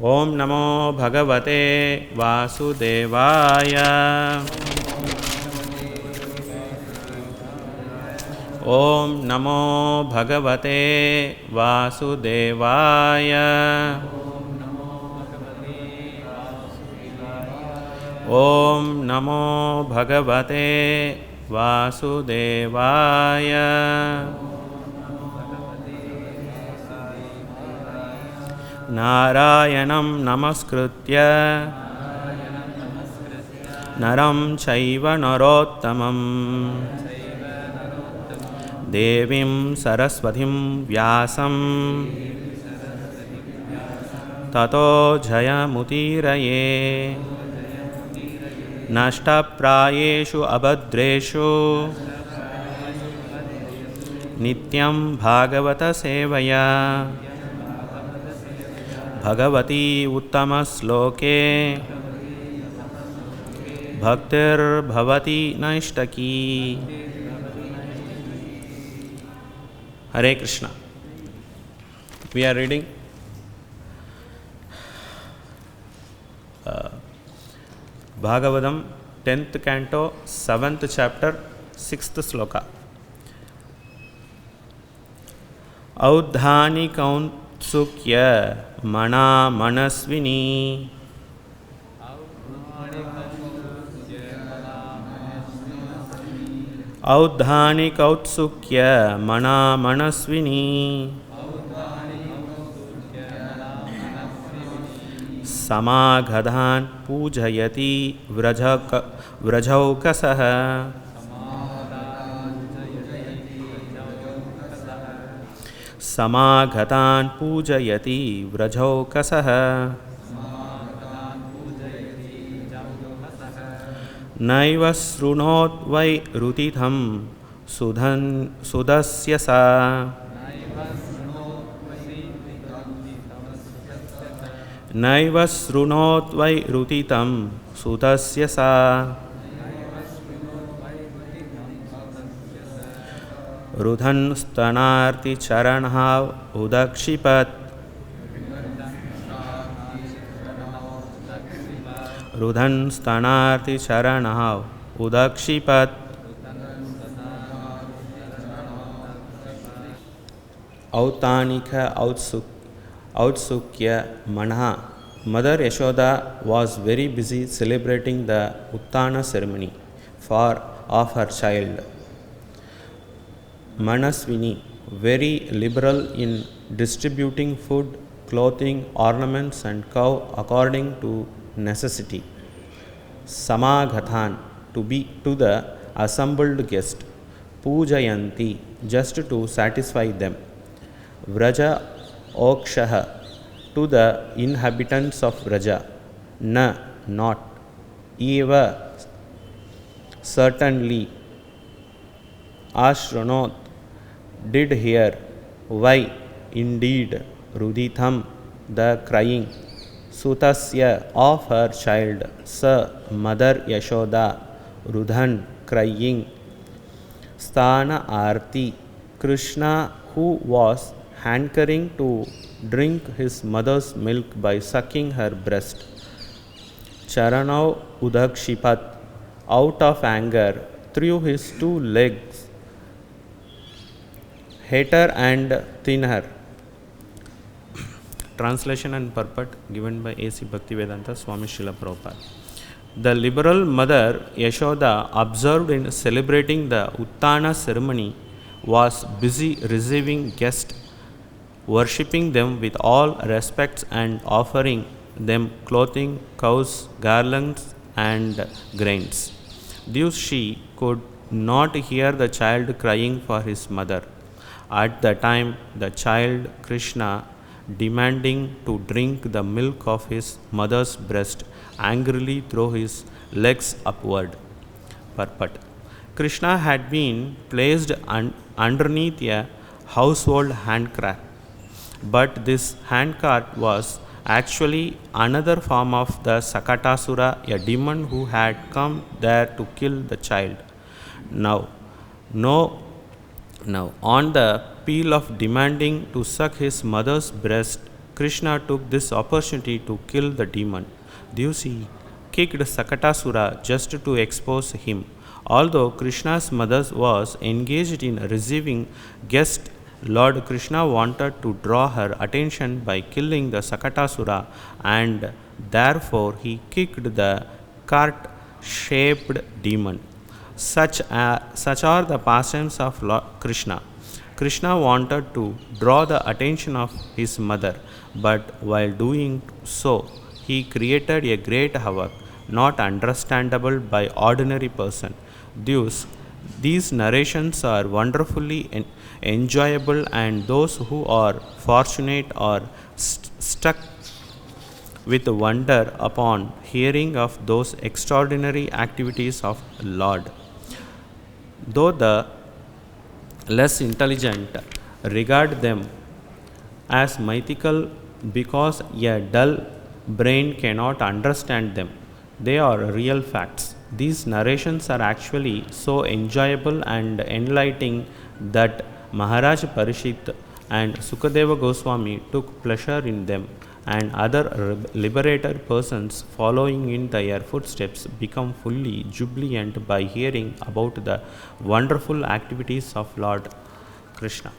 ओम नमो भगवते वासुदेवाय। ओम नमो भगवते वासुदेवाय। ओम नमो भगवते वासुदेवाय। नारायणं नमस्कृत्य नरं चैव नरोत्तमं देवीं सरस्वतीं व्यासं ततो जयमुदीरये। नष्टप्रायेषु अभद्रेषु नित्यं भागवत सेवया Bhagwati उत्तमश्लोके भक्तिर्भवति नैष्टकी। Hare Krishna. We are reading Bhagavatam 10th canto 7th chapter 6th sloka. औद्धानि कौत्सुक्य मना मनस्विनी औद्धानि कौत्सुक्य मना मनस्विनी समागधान् पूजयति व्रजौकसः। समागतान् पूजयति व्रजौकसः। नैव शृणोत् वै रुतिथं सुदस्य सा। नैव शृणोत् वै रुतितं सुतस्य सा। रुधन् स्तनार्तिचरणः उदक्षिपत्। रुधन् स्तनार्तिचरणः उदक्षिपत्। औतानिक औत्सुक्य मनः. Mother Yashoda was very busy celebrating the Uttana ceremony of her child. Manaswini, very liberal in distributing food, clothing, ornaments and cow according to necessity. Samaghathan, to the assembled guest. Pujayanti, just to satisfy them. Vraja Okshaha, to the inhabitants of Vraja. Na, not. Eva, certainly. Ashranot, did hear. Why, indeed. Ruditham, the crying. Sutasya, of her child. Sa, mother Yashoda. Rudhan, crying. Sthana Arti, Krishna, who was hankering to drink his mother's milk by sucking her breast. Charanau Udakshipat, out of anger, threw his two legs, hater and thinner. Translation and purport given by A.C. Bhaktivedanta Swami Srila Prabhupada. The liberal mother Yashoda, observed in celebrating the Uttana ceremony, was busy receiving guests, worshipping them with all respects and offering them clothing, cows, garlands and grains. Thus she could not hear the child crying for his mother. At the time the child Krishna, demanding to drink the milk of his mother's breast, angrily threw his legs upward. Purport. Krishna had been placed underneath a household handcart, but this handcart was actually another form of the Sakatasura, a demon who had come there to kill the child. Now, on the plea of demanding to suck his mother's breast, Krishna took this opportunity to kill the demon. Dusi kicked Sakatasura just to expose him. Although Krishna's mother was engaged in receiving guests, Lord Krishna wanted to draw her attention by killing the Sakatasura, and therefore he kicked the cart-shaped demon. Such are the pastimes of Lord Krishna. Krishna wanted to draw the attention of his mother, but while doing so, he created a great havoc, not understandable by ordinary person. These narrations are wonderfully enjoyable, and those who are fortunate are struck with wonder upon hearing of those extraordinary activities of Lord. Though the less intelligent regard them as mythical because a dull brain cannot understand them, they are real facts. These narrations are actually so enjoyable and enlightening that Maharaj Parishit and Sukadeva Goswami took pleasure in them, and other liberated persons following in their footsteps become fully jubilant by hearing about the wonderful activities of Lord Krishna.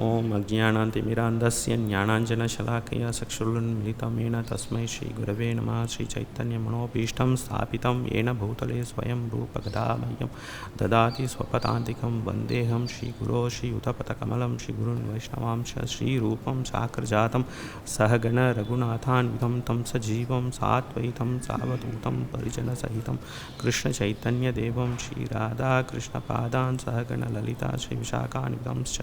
ओम अज्ञानातिमिरान्धस्य ज्ञानाञ्जनशलाकया चक्षुरुन्मिलितं तस्मै श्रीगुरवे नमः. श्रीचैतन्यमनोभीष्टं स्थापितं येन भूतले स्वयं रूपगदामह्यं ददाति स्वपदान्तिकं. वन्देऽहं श्रीगुरो श्रीयुतपथकमलं श्रीगुरुन् वैष्णवांश श्रीरूपं साग्रजातं सहगण रघुनाथान्वितं तं सजीवं साद्वैतं सावधूतं परिजनसहितं कृष्णचैतन्यदेवं श्रीराधाकृष्णपादान् सहगण ललिता श्रीविशाखान्वितंश्च.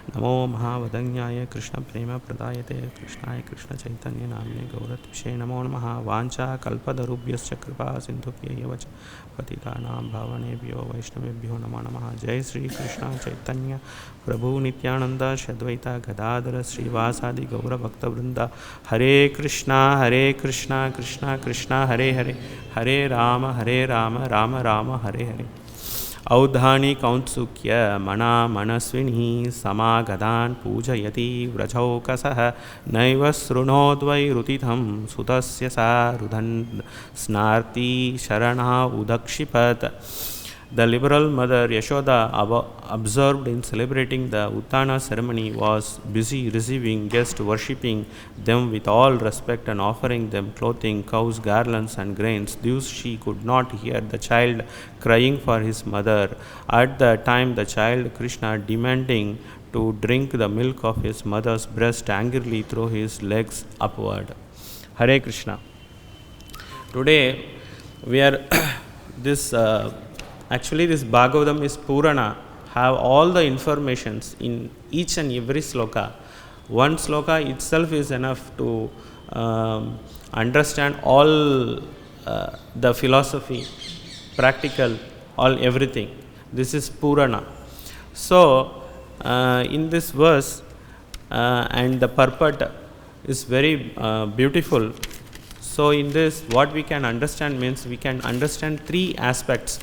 नमो महावदन्याय कृष्ण प्रेम प्रदायते कृष्णाय कृष्ण चैतन्य नाम्ने गौरत्विषे नमो नमः. वाञ्छा कल्पतरुभ्यश्च कृपा सिन्धुभ्यैव च पतितानां पावनेभ्यो वैष्णवेभ्यो नमो नमः. जय श्री कृष्ण चैतन्य प्रभु नित्यानंद श्री गदाधर श्रीवासादि गौरभक्तवृंद. हरे कृष्णा कृष्णा कृष्णा हरे हरे, हरे राम राम राम हरे हरे. औधानि कौत्सुक्य मना मनस्विनी समागतान् पूजयति व्रजौकसः. नैव शृणोद्वैरुतितं सुतस्य सा रुदन् स्नार्ति शरणा उदक्षिपत्. The liberal mother Yashoda, observed in celebrating the Uttana ceremony, was busy receiving guests, worshipping them with all respect and offering them clothing, cows, garlands and grains. Thus she could not hear the child crying for his mother. At the time the child Krishna, demanding to drink the milk of his mother's breast, angrily threw his legs upward. Hare Krishna. Today we are actually this Bhagavatam is Purana, have all the informations in each and every sloka. One sloka itself is enough to understand all the philosophy, practical, all everything. This is Purana. So in this verse and the purport is very beautiful. So in this what we can understand means we can understand three aspects.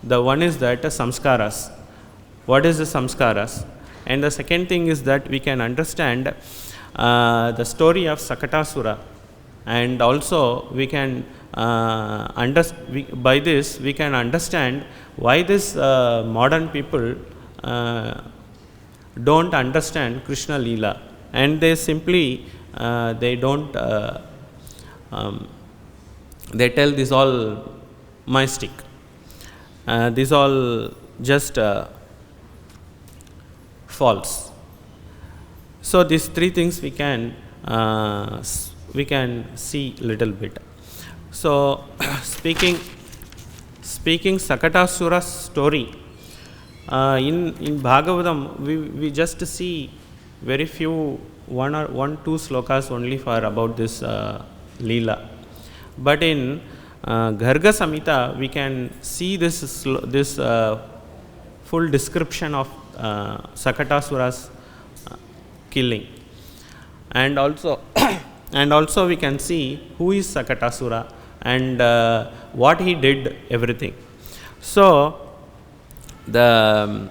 The one is that samskaras. What is the samskaras? And the second thing is that we can understand the story of Sakatasura, and also we can by this we can understand why this modern people don't understand Krishna Leela, and they simply they don't they tell this all mystic. These all just false. So these three things we can see little bit. So speaking Sakatasura's story in Bhagavatam, we just see very few one two slokas only for about this Leela, but in Garga Samhita we can see this full description of Sakatasura's killing, and also we can see who is Sakatasura and what he did, everything. So the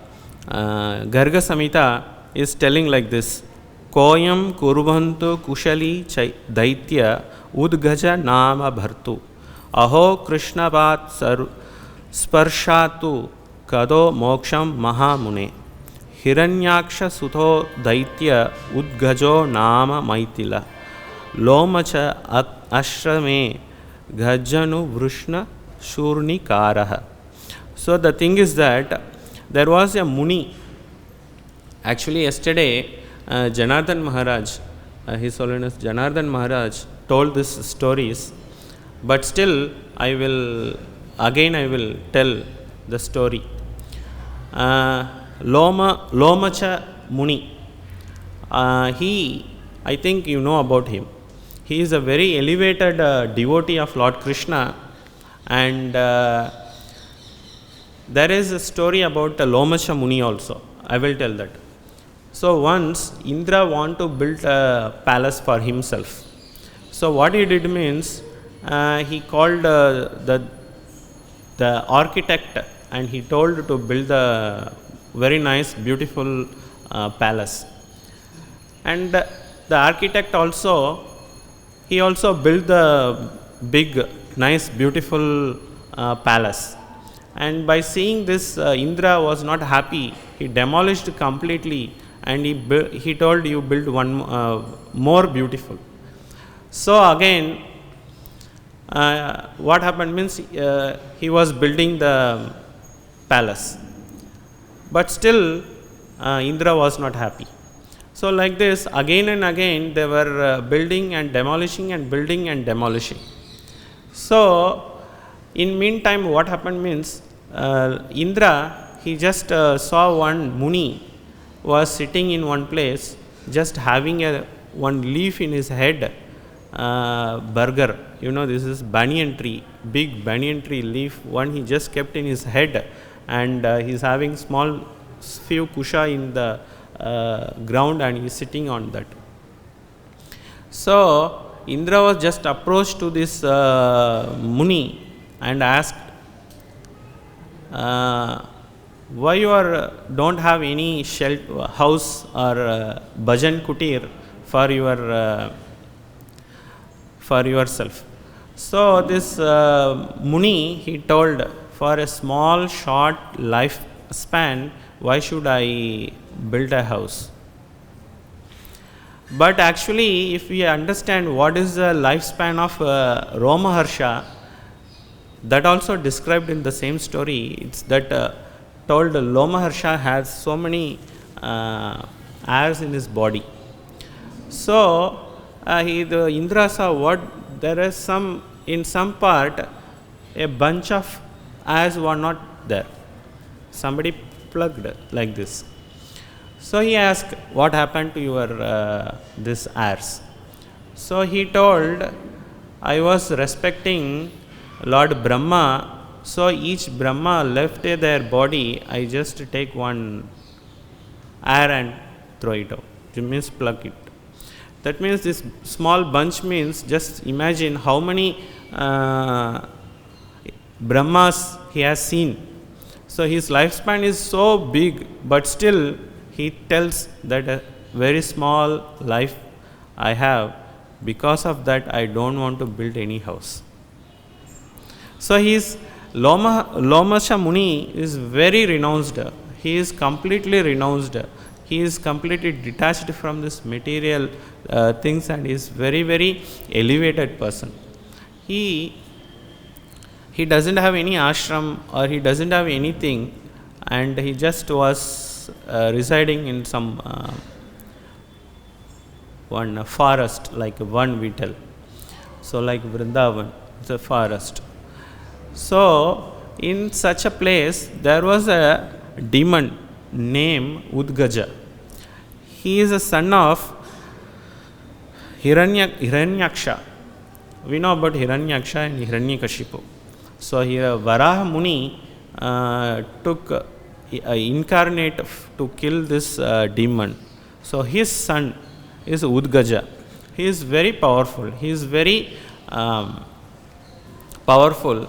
Garga Samhita is telling like this: Koyam kurvantu kushali daitya udgaja nama bhartu aho krishna bat sparshatu kado moksham mahamune hiranyaksha sutho daitya udgajo nama maitila lomacha ashrame gajanu vrishna shurnikaraha. So the thing is that there was a Muni. Actually, yesterday, Janardhan Maharaj, His Holiness Janardhan Maharaj told these stories, but still I will tell the story. Lomacha Muni, I think you know about him. He is a very elevated devotee of Lord Krishna, and there is a story about Lomacha Muni also. I will tell that. So once Indra want to build a palace for himself. So what he did means, he called the architect, and he told to build a very nice beautiful palace. And the architect also, he also built the big nice beautiful palace. And by seeing this, Indra was not happy. He demolished completely, and he told, you build one more beautiful. So again, what happened means, he was building the palace, but still Indra was not happy. So like this, again and again they were building and demolishing and building and demolishing. So in meantime, what happened means, Indra, he just saw one Muni was sitting in one place, just having one leaf in his head, burger. You know, this is banyan tree, big banyan tree leaf, one he just kept in his head, and he's having small few kusha in the ground, and he's sitting on that. So Indra was just approached to this Muni and asked, why you don't have any house or bhajan kutir for yourself? So this Muni, he told, for a small short lifespan, why should I build a house? But actually, if we understand what is the lifespan of Romaharsha, that also described in the same story. It's that told Lomaharsha has so many hairs in his body. So the Indra saw what there is in some part a bunch of hairs were not there. Somebody plugged like this. So he asked, what happened to your this hairs? So he told, I was respecting Lord Brahma, so each Brahma left their body, I just take one hair and throw it out. It means pluck it. That means this small bunch means, just imagine how many Brahmas he has seen. So his lifespan is so big, but still he tells that a very small life I have, because of that I don't want to build any house. So his Lomacha Muni is very renounced. He is completely renounced. He is completely detached from this material things, and is very, very elevated person. He doesn't have any ashram, or he doesn't have anything, and he just was residing in some one forest, like one we tell. So like Vrindavan, it's a forest. So in such a place there was a demon named Udgaja. He is a son of Hiranyaksha. We know about Hiranyaksha and Hiranyakashipu. So here Varaha Muni took incarnate to kill this demon. So his son is Udgaja. He is very powerful. He is very powerful.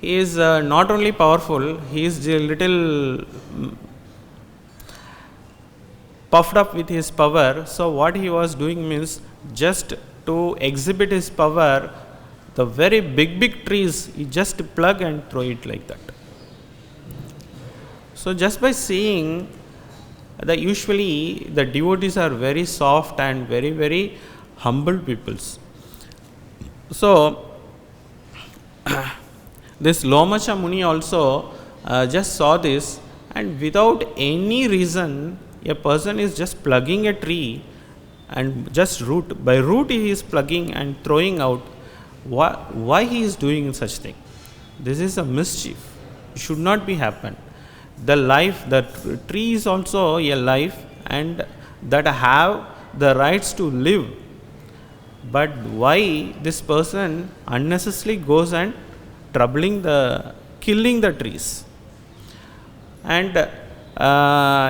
He is not only powerful, he is a little puffed up with his power. So what he was doing means, just to exhibit his power, the very big trees he just plug and throw it like that. So just by seeing that, usually the devotees are very soft and very humble peoples. So this Lomacha Muni also just saw this, and without any reason a person is just plugging a tree and just root by root he is plugging and throwing out. Why he is doing such thing? This is a mischief. It should not be happen. The life, the tree is also a life, and that have the rights to live. But why this person unnecessarily goes and killing the trees? And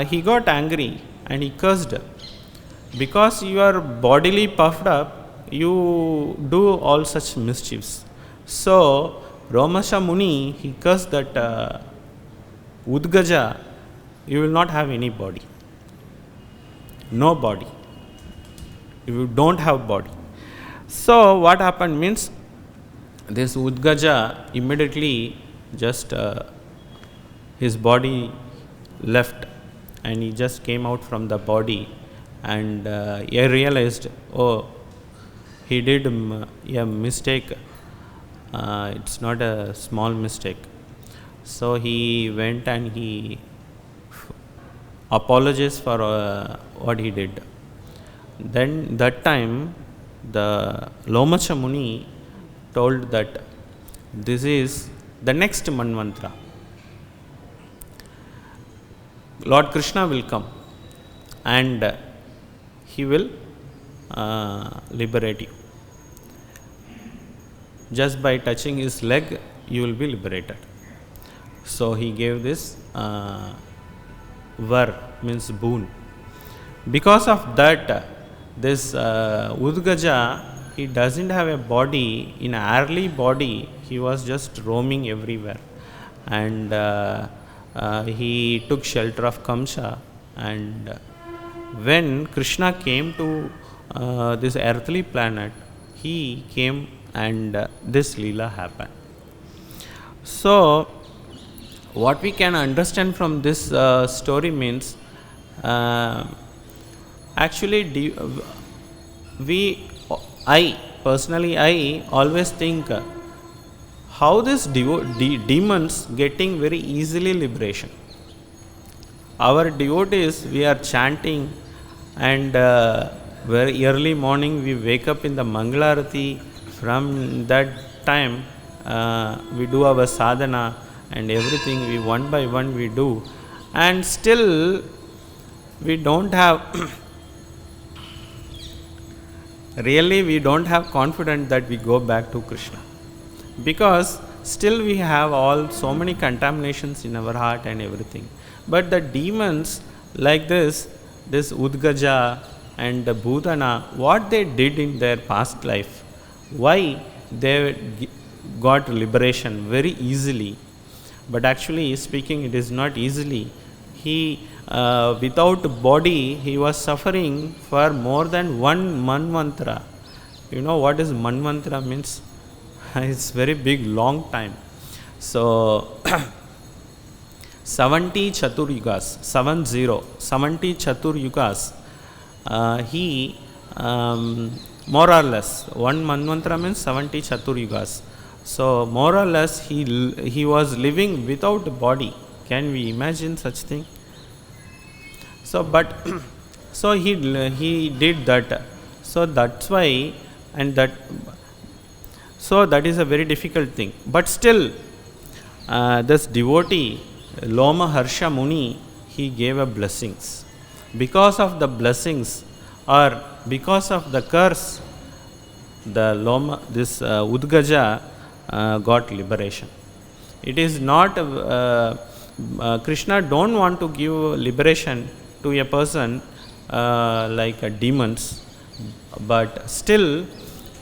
he got angry and he cursed. Because you are bodily puffed up, you do all such mischiefs. So Lomacha Muni, he cursed that Udgaja, you will not have any body. No body. You don't have body. So what happened means, this Udgaja immediately just his body left and he just came out from the body, and he realized, oh, he did a mistake. It's not a small mistake. So he went and he apologized for what he did. Then that time the Lomacha Muni told that this is the next Manvantara. Lord Krishna will come and he will liberate you. Just by touching his leg, you will be liberated. So he gave this var, means boon. Because of that, this Udgaja, he doesn't have a body. In early body, he was just roaming everywhere, and he took shelter of Kamsa. And when Krishna came to this earthly planet, he came and this Leela happened. So what we can understand from this story means, actually I always think how this demons getting very easily liberation. Our devotees, we are chanting, and very early morning we wake up in the Mangalarati. From that time we do our sadhana and everything, we one by one we do, and still we don't have really we don't have confidence that we go back to Krishna, because still we have all so many contaminations in our heart and everything. But the demons like this Udgaja and the Bhutana, what they did in their past life, why they got liberation very easily. But actually speaking, it is not easily. He without body, he was suffering for more than one Manvantara. You know what is Manvantara means? It's very big, long time. So 70 Chaturyugas, 70 Chaturyugas, he more or less, one Manvantara means 70 Chaturyugas. So more or less he was living without body. Can we imagine such thing? So but so he did that. So that's why, and that, so that is a very difficult thing. But still this devotee Loma Harsha Muni, he gave a blessings. Because of the blessings, or because of the curse, the Udgaja got liberation. It is not Krishna don't want to give liberation to a person like demons, but still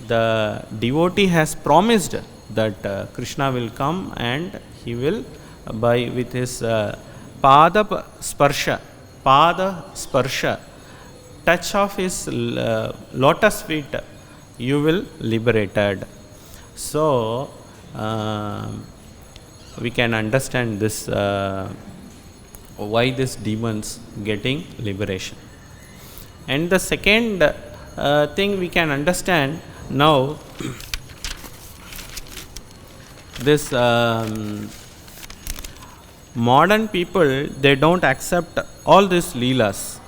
the devotee has promised that Krishna will come and he will, with his pada sparsha, touch of his lotus feet, you will liberated. So we can understand this, why this demons getting liberation. And the second thing we can understand now, this modern people, they don't accept all these leelas.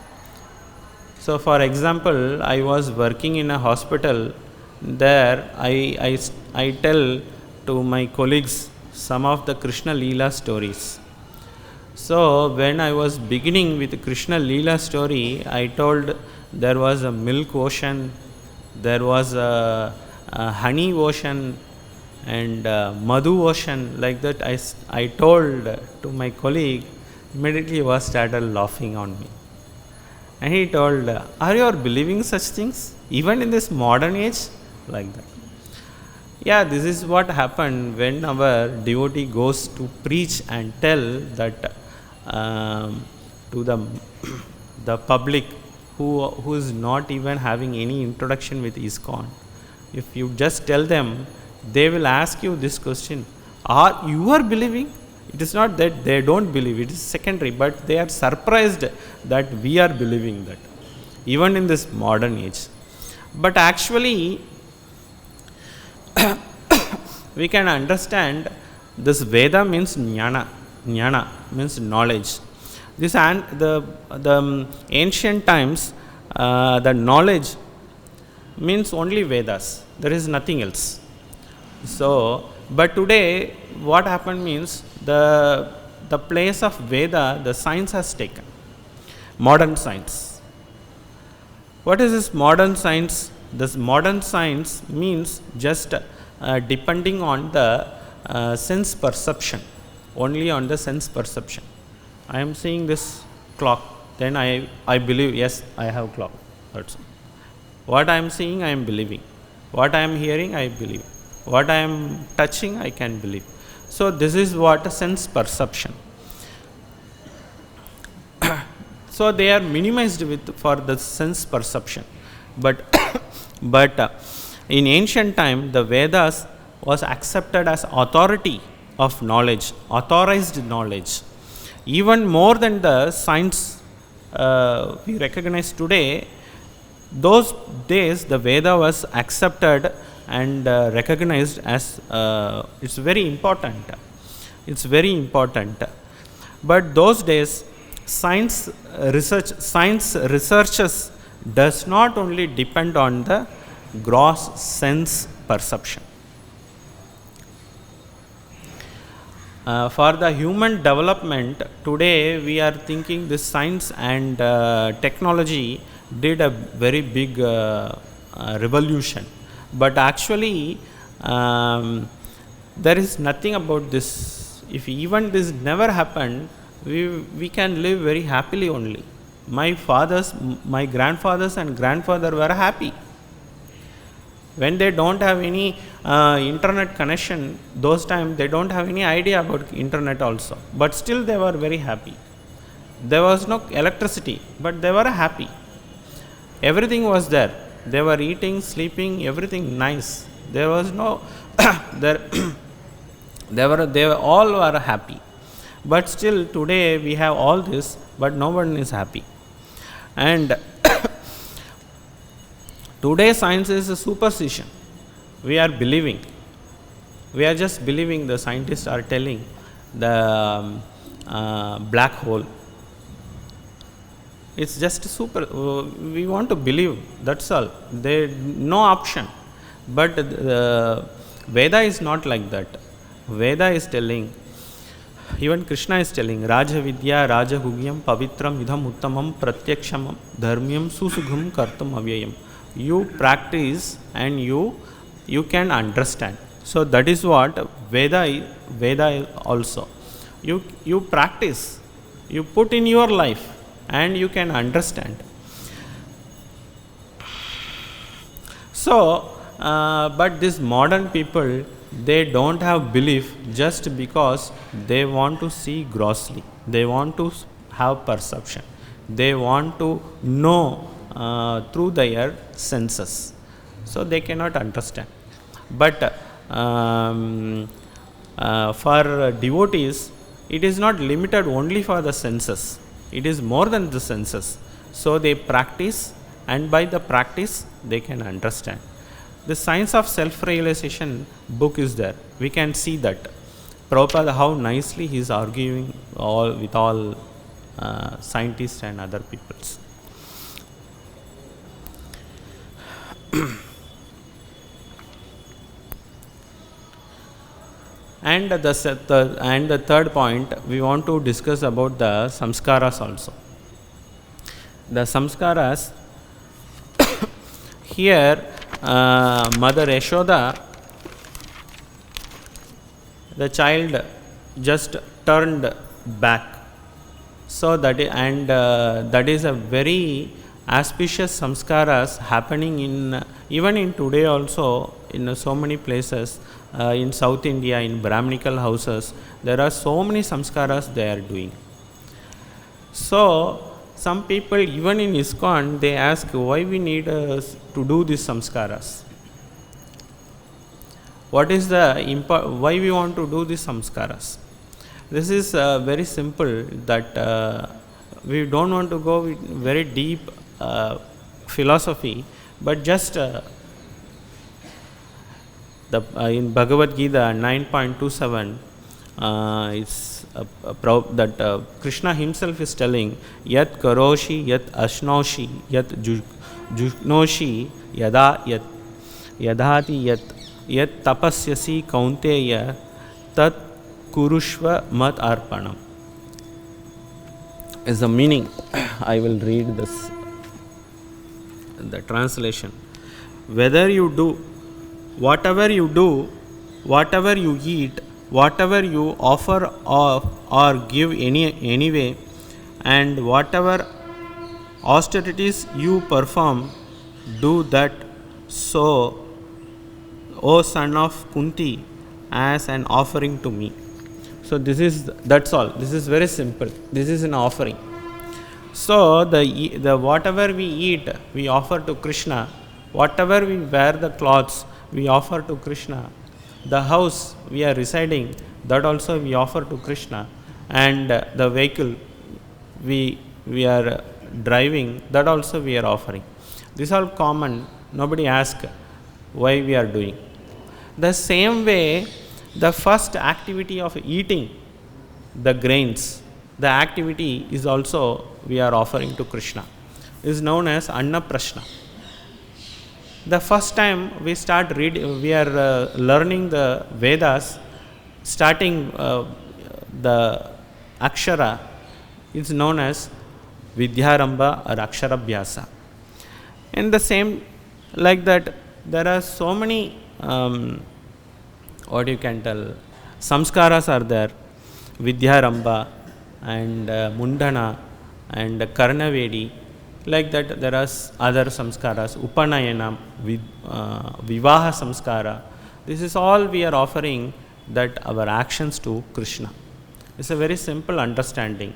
So for example, I was working in a hospital. There I tell to my colleagues some of the Krishna Leela stories. So when I was beginning with Krishna Leela story, I told there was a milk ocean, there was a honey ocean, and Madhu ocean. Like that I told to my colleague. Immediately he was started laughing on me. And he told, are you believing such things even in this modern age? Like that. Yeah, this is what happened when our devotee goes to preach and tell that to the public who is not even having any introduction with ISKCON. If you just tell them, they will ask you this question: are you are believing? It is not that they don't believe, it is secondary, but they are surprised that we are believing that, even in this modern age. But actually, we can understand this Veda means jnana. Jnana means knowledge. This and the ancient times, the knowledge means only Vedas. There is nothing else. So, but today what happened means the place of Veda, the science has taken. Modern science. What is this modern science? This modern science means just depending on the sense perception, only on the sense perception. I am seeing this clock, then I believe, yes, I have clock. That's all. What I am seeing, I am believing. What I am hearing, I believe. What I am touching, I can believe. So this is what a sense perception. So they are minimized for the sense perception. But in ancient time, the Vedas was accepted as authority of knowledge, authorized knowledge. Even more than the science we recognize today, those days the Veda was accepted and recognized as it's very important. It's very important. But those days, science researches does not only depend on the gross sense perception. For the human development, today we are thinking this science and technology did a very big revolution. But actually, there is nothing about this. If even this never happened, we can live very happily only. My grandfathers and grandfather were happy. When they don't have any internet connection, those times they don't have any idea about internet also. But still they were very happy. There was no electricity, but they were happy. Everything was there. They were eating, sleeping, everything nice. There was no, they all were happy. But still today we have all this, but no one is happy. And today science is a superstition. We are believing. We are just believing. The scientists are telling the black hole. It's just we want to believe, that's all. There no option. But Veda is not like that. Veda is telling, even Krishna is telling, Raja Vidya, Raja Gugyam, Pavitram, Idham Uttamam, Pratyakshamam, Dharmyam, Susugham, Kartam Avyayam. You practice and you can understand. So that is what Veda also. You practice, you put in your life, and you can understand. So, but these modern people, they don't have belief just because they want to see grossly. They want to have perception. They want to know through their senses, so they cannot understand. But for devotees, it is not limited only for the senses, it is more than the senses. So they practice, and by the practice they can understand. The Science of Self-Realization book is there. We can see that Prabhupada, how nicely he is arguing with all scientists and other peoples. And the third point, we want to discuss about the samskaras also. The samskaras, here Mother Yashoda, the child just turned back. So that is a very auspicious samskaras happening in even in today also in so many places. In South India, in Brahminical houses, there are so many samskaras they are doing. So some people, even in ISKCON, they ask why we need to do these samskaras. What is the why we want to do these samskaras? This is very simple, that we don't want to go with very deep philosophy, but just in Bhagavad Gita 9.27, it's that Krishna himself is telling, Yat karoshi, yat ashnoshi, yat juknoshi, yadhati yat tapasyasi kaunteya, tat kurushva mat arpanam. Is the meaning. I will read this, the translation. Whether you do, whatever you do, whatever you eat, whatever you offer or give anyway, and whatever austerities you perform, do that so, O son of Kunti, as an offering to me. So that's all. This is very simple. This is an offering. So the whatever we eat, we offer to Krishna. Whatever we wear, the clothes, we offer to Krishna. The house we are residing, that also we offer to Krishna. And the vehicle we are driving, that also we are offering. This is all common. Nobody asks why we are doing. The same way, the first activity of eating the grains, the activity is also we are offering to Krishna. It is known as Anna Prashna. The first time we start we are learning the Vedas, starting the Akshara is known as Vidyarambha or Aksharabhyasa. And the same, like that, there are so many what you can tell, samskaras are there, Vidyarambha and Mundana and Karnavedi. Like that, there are other samskaras, Upanayana, Vivaha samskara. This is all we are offering, that our actions to Krishna. It's a very simple understanding.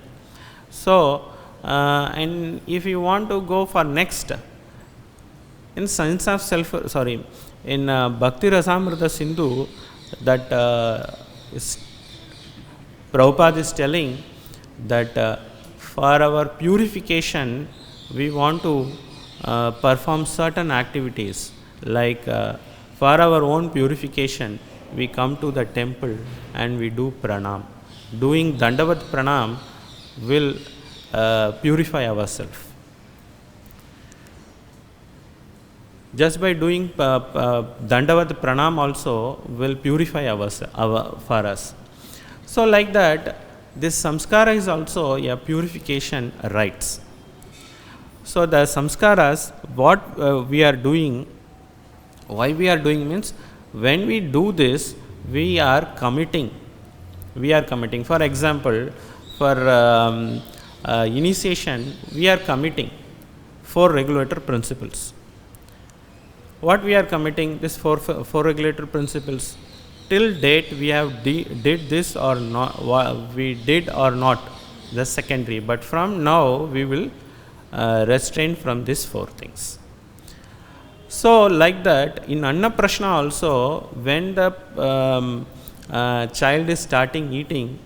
So, and if you want to go for next, in Science of in Bhakti Rasamrita Sindhu, that Prabhupada is telling that for our purification, we want to perform certain activities, like for our own purification, we come to the temple and we do pranam. Doing Dandavat pranam will purify ourselves. Just by doing Dandavat pranam also will purify for us. So like that, this samskara is also a purification rites. So the samskaras, what we are doing, why we are doing means, when we do this, we are committing. We are committing. For example, for initiation, we are committing 4 regulator principles. What we are committing, this four regulator principles. Till date we have did this or not, we did or not, the secondary. But from now we will restrained from these four things. So, like that, in Annaprashna also, when the child is starting eating,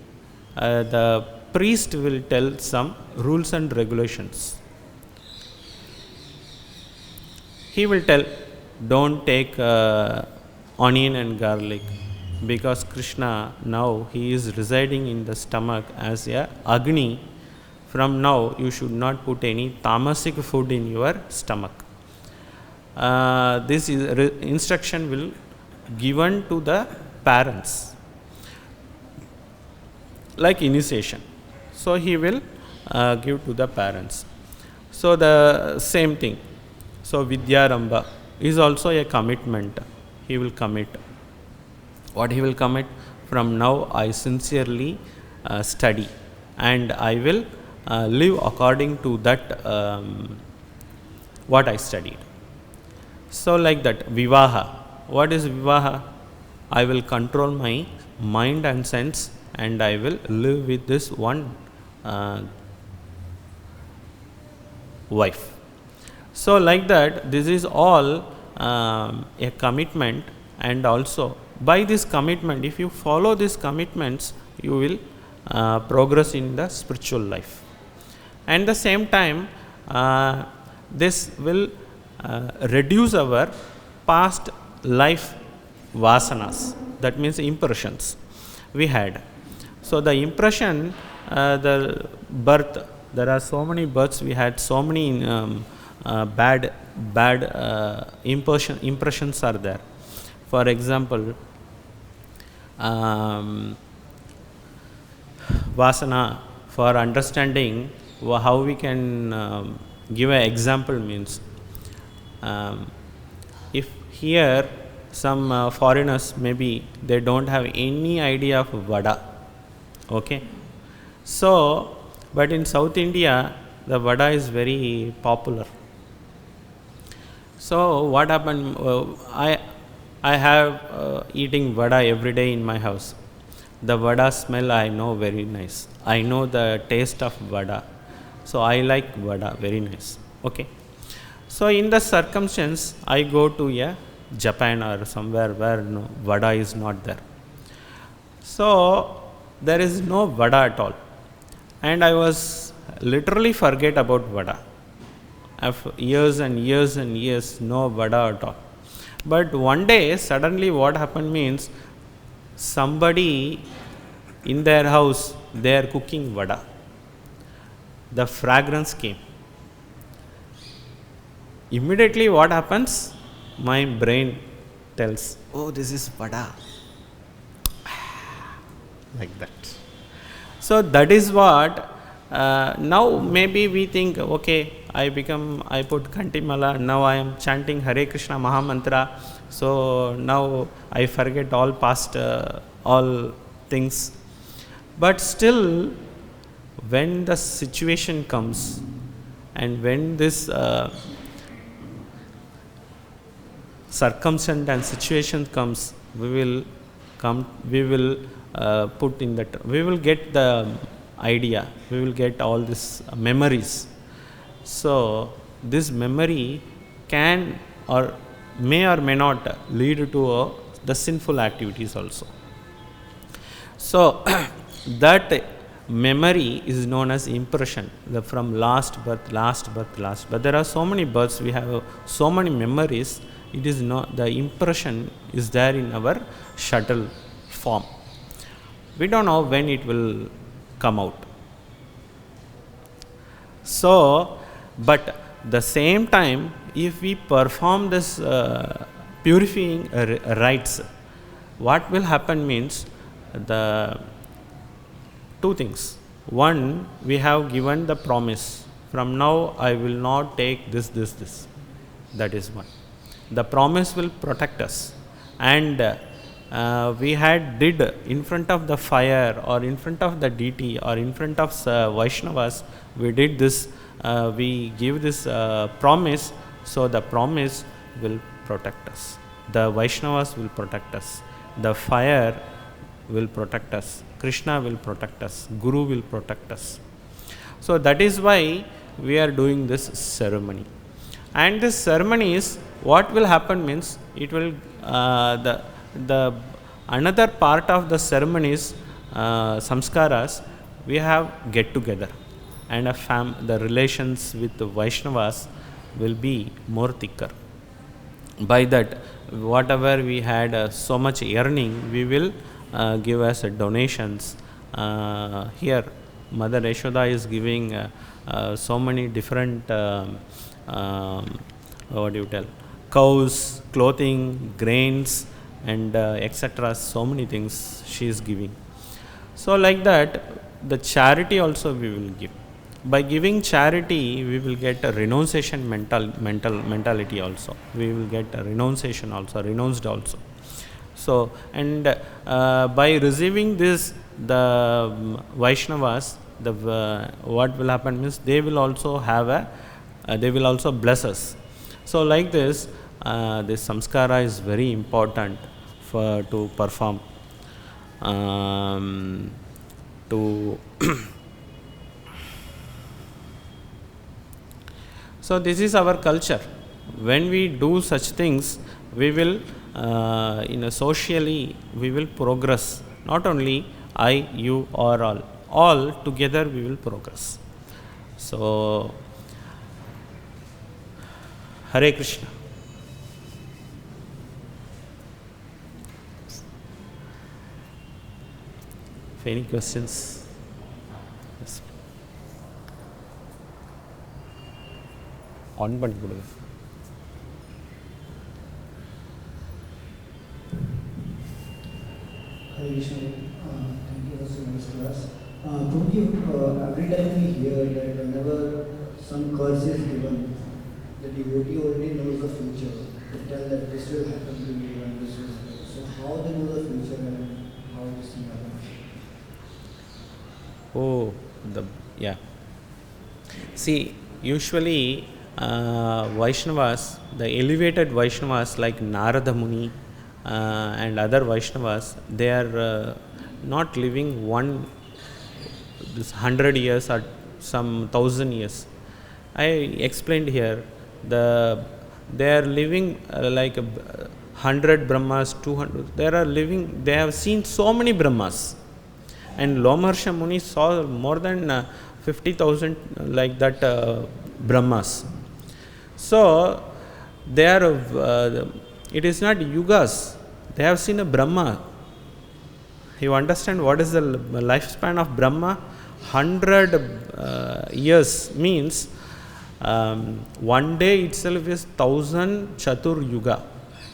the priest will tell some rules and regulations. He will tell, don't take onion and garlic, because Krishna now he is residing in the stomach as a Agni. From now you should not put any tamasic food in your stomach. This instruction will given to the parents like initiation. So he will give to the parents. So the same thing. So Vidyarambha is also a commitment. He will commit. What he will commit? From now I sincerely study and I will live according to that what I studied. So like that, Vivaha. What is Vivaha? I will control my mind and sense and I will live with this one wife. So like that, this is all a commitment, and also by this commitment, if you follow these commitments, you will progress in the spiritual life. And the same time, this will reduce our past life vasanas, that means impressions we had. So the impression, the birth, there are so many births, we had so many bad impressions are there. For example, vasana, for understanding how we can give an example means, if here some foreigners, maybe they don't have any idea of vada, okay. So, but in South India, the vada is very popular. So what happened? I have eating vada every day in my house. The vada smell I know very nice. I know the taste of vada. So I like vada, very nice. Okay. So in the circumstance, I go to a Japan or somewhere where no vada is not there. So there is no vada at all, and I was literally forget about vada. After years and years and years, no vada at all. But one day, suddenly what happened means, somebody in their house, they are cooking vada. The fragrance came. Immediately what happens? My brain tells, oh, this is vada. Like that. So that is what, now maybe we think, okay, I put Kantimala, now I am chanting Hare Krishna Mahamantra, so now I forget all past, all things. But still, when the situation comes and when this circumstance and situation comes, we will put in that, we will get the idea, we will get all these memories. So this memory can or may not lead to the sinful activities also. So that memory is known as impression, from last birth. But there are so many births, we have so many memories. It is not, the impression is there in our shuttle form. We don't know when it will come out. So, but the same time, if we perform this purifying rites, what will happen means, the two things. One, we have given the promise, from now I will not take this. That is one. The promise will protect us, and we had did in front of the fire or in front of the deity or in front of Vaishnavas, we did this, we give this promise, so the promise will protect us. The Vaishnavas will protect us. The fire will protect us. Krishna will protect us. Guru will protect us. So that is why we are doing this ceremony. And this ceremony is, what will happen means, it will the another part of the ceremony is samskaras. We have get together, and the relations with the Vaishnavas will be more thicker. By that, whatever we had so much earning, we will give as donations. Here Mother Yashoda is giving so many different what do you tell, cows, clothing, grains, and etc. So many things she is giving. So like that, the charity also we will give. By giving charity, we will get a renunciation mentality also. We will get a renunciation also, renounced also. So, and by receiving this, the Vaishnavas, what will happen means, they will also have they will also bless us. So like this, this samskara is very important for to perform, to so this is our culture. When we do such things, we will socially we will progress. Not only I, you, or all together we will progress. So Hare Krishna. Any questions? Yes. On பண்ணி கொடுங்க. Hare Krishna. Thank you for so much class. Don't you, every time we hear that whenever some curse is given, the devotee already knows the future. They tell that this will happen to you and this will happen. So how they know the future and how this thing happens? Oh, yeah. See, usually Vaishnavas, the elevated Vaishnavas like Narada Muni and other Vaishnavas, they are not living this 100 years or some 1,000 years. I explained here, they are living like 100 Brahmas, 200. They have seen so many Brahmas. And Lomaharsha Muni saw more than 50,000 like that Brahmas. So they are, it is not yugas. They have seen a Brahma. You understand what is the lifespan of Brahma? 100 years means one day itself is 1,000 Chatur Yuga,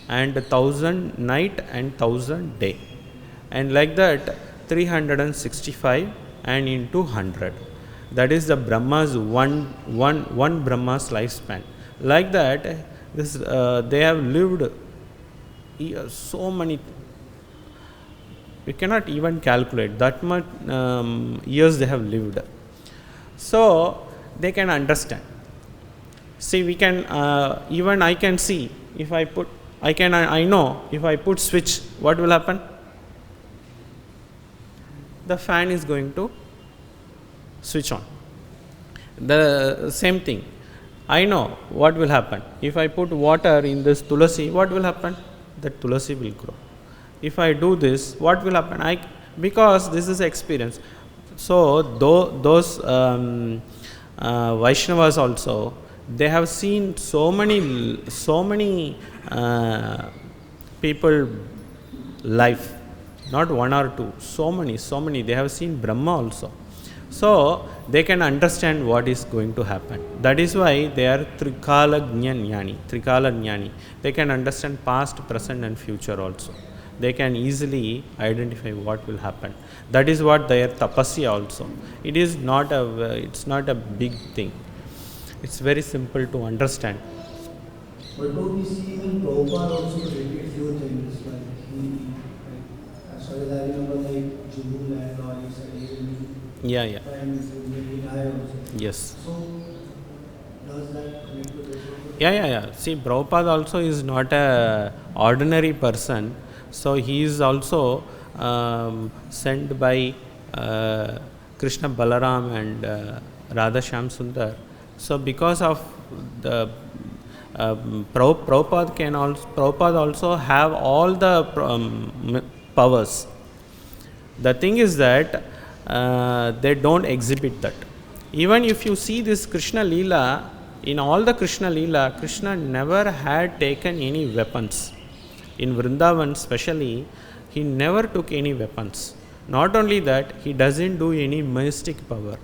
and 1,000 night and 1,000 day, and like that 365 and into 100. That is the Brahma's one Brahma's lifespan. Like that, this they have lived so many. We cannot even calculate that much years they have lived. So they can understand. See, we can even I can see if I put I know if I put switch, what will happen? The fan is going to switch on. The same thing, I know what will happen. If I put water in this tulasi, what will happen? That tulasi will grow. If I do this, what will happen? Because this is experience. So those Vaishnavas also, they have seen so many people life, not one or two, so many. They have seen Brahma also. So they can understand what is going to happen. That is why they are Trikala Jnani. They can understand past, present and future also. They can easily identify what will happen. That is what their tapasya also. It's not a big thing. It's very simple to understand. But don't we see even Prabhupada also repeat few things, like as far as I remember, like Jubul and all, he said he will be Yeah. friends, he will be die also. Yes. So does that connect to this? Yeah. See, Prabhupada also is not a ordinary person. So he is also sent by Krishna Balaram and Radha Shyam Sundar So because of the Prabhupada also have all the powers. The thing is that they don't exhibit that. Even if you see this Krishna Leela, in all the Krishna Leela, Krishna never had taken any weapons. In Vrindavan especially, he never took any weapons. Not only that, he doesn't do any mystic power.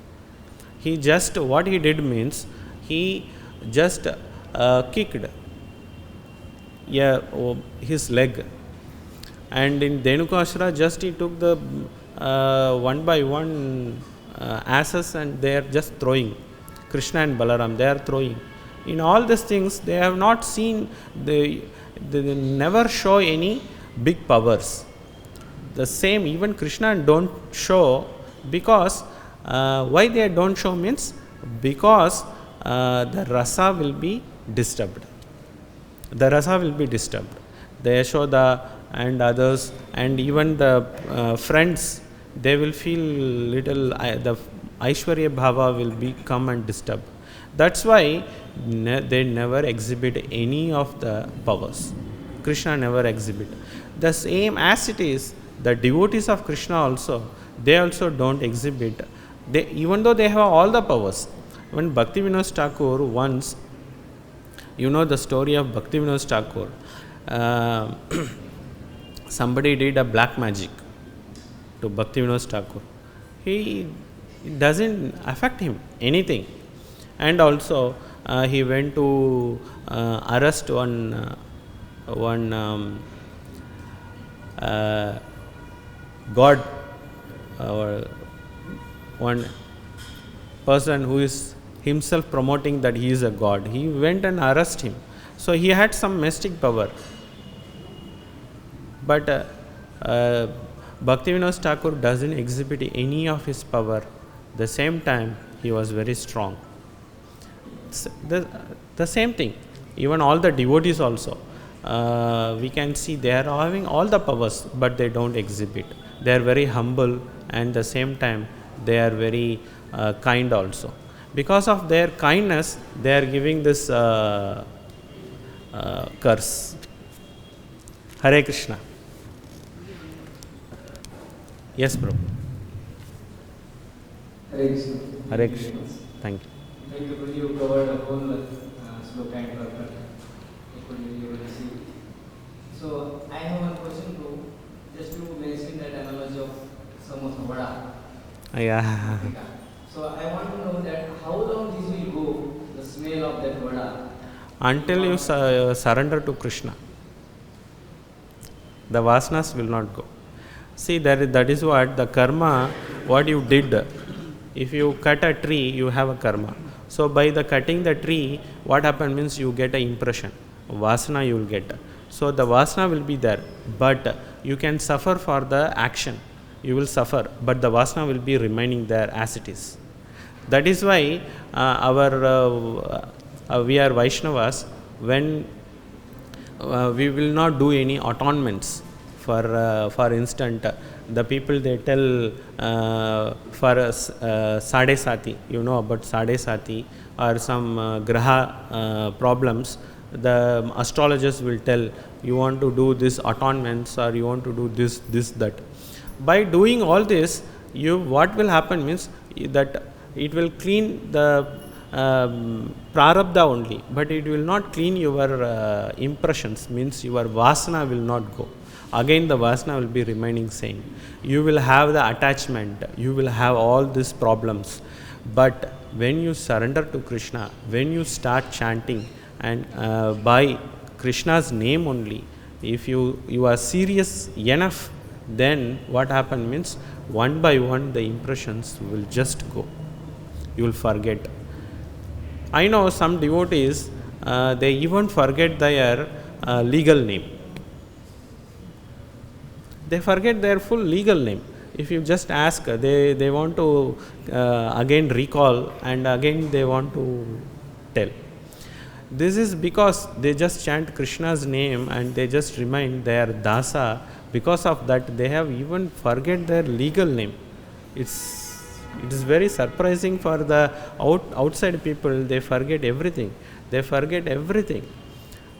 He just, what he did means, he just kicked his leg. And in Dhenukasura, just he took the one by one asses and they are just throwing. Krishna and Balaram, they are throwing. In all these things, they have not seen, they never show any big powers. The same, even Krishna don't show, because why they don't show means, because the rasa will be disturbed. The rasa will be disturbed. The Yashoda and others and even the friends, they will feel little, the Aishwarya Bhava will become and disturb. That's why they never exhibit any of the powers. Krishna never exhibit. The same as it is, the devotees of Krishna also, they also don't exhibit. They, even though they have all the powers. When Bhakti Vinod Thakur once, you know the story of Bhakti Vinod Thakur, somebody did a black magic to Bhakti Vinod Thakur. It doesn't affect him anything. And also he went to arrest one god, or one person who is himself promoting that he is a god. He went and arrested him. So he had some mystic power. But Bhakti Vinod Thakur doesn't exhibit any of his power. The same time, he was very strong. The same thing, even all the devotees also, we can see they are having all the powers, but they don't exhibit. They are very humble, and the same time they are very kind also. Because of their kindness, they are giving this curse. Hare Krishna. Yes, Prabhu. Hare Krishna. Hare Krishna. Thank you. Thank you, Prabhu. You covered the whole sloka and purport. So I have one question to just to mention that analogy of samosa vada. Yeah. So I want to know that how long this will go, the smell of that vada? Until you surrender to Krishna, the vasanas will not go. See, that is what the karma, what you did. If you cut a tree, you have a karma. So by the cutting the tree, what happens means you get an impression. Vasana you will get. So the vasana will be there, but you can suffer for the action. You will suffer, but the vasana will be remaining there as it is. That is why we are Vaishnavas, when we will not do any atonements. For instance, the people they tell for Sade Sati, you know about Sade Sati, or some graha problems, the astrologers will tell you want to do this atonements, or you want to do this, that. By doing all this, what will happen means that it will clean the prarabdha only, but it will not clean your impressions, means your vasana will not go. Again the vasana will be remaining same. You will have the attachment, you will have all these problems. But when you surrender to Krishna, when you start chanting, and by Krishna's name only, if you are serious enough, then what happens means one by one the impressions will just go. You will forget. I know some devotees, they even forget their legal name. They forget their full legal name. If you just ask, they want to again recall, and again they want to tell. This is because they just chant Krishna's name and they just remind their dasa. Because of that, they have even forget their legal name. It's It is very surprising for the outside people. They forget everything. They forget everything.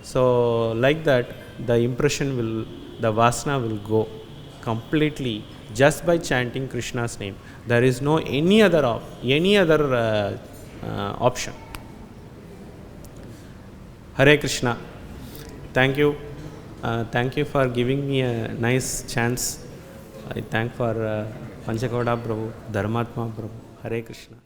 So like that, the impression will, the vasana will go completely just by chanting Krishna's name. There is no any other option. Hare Krishna. Thank you. Thank you for giving me a nice chance. I thank for Panchagauda Prabhu, Dharmatma Prabhu. Hare Krishna.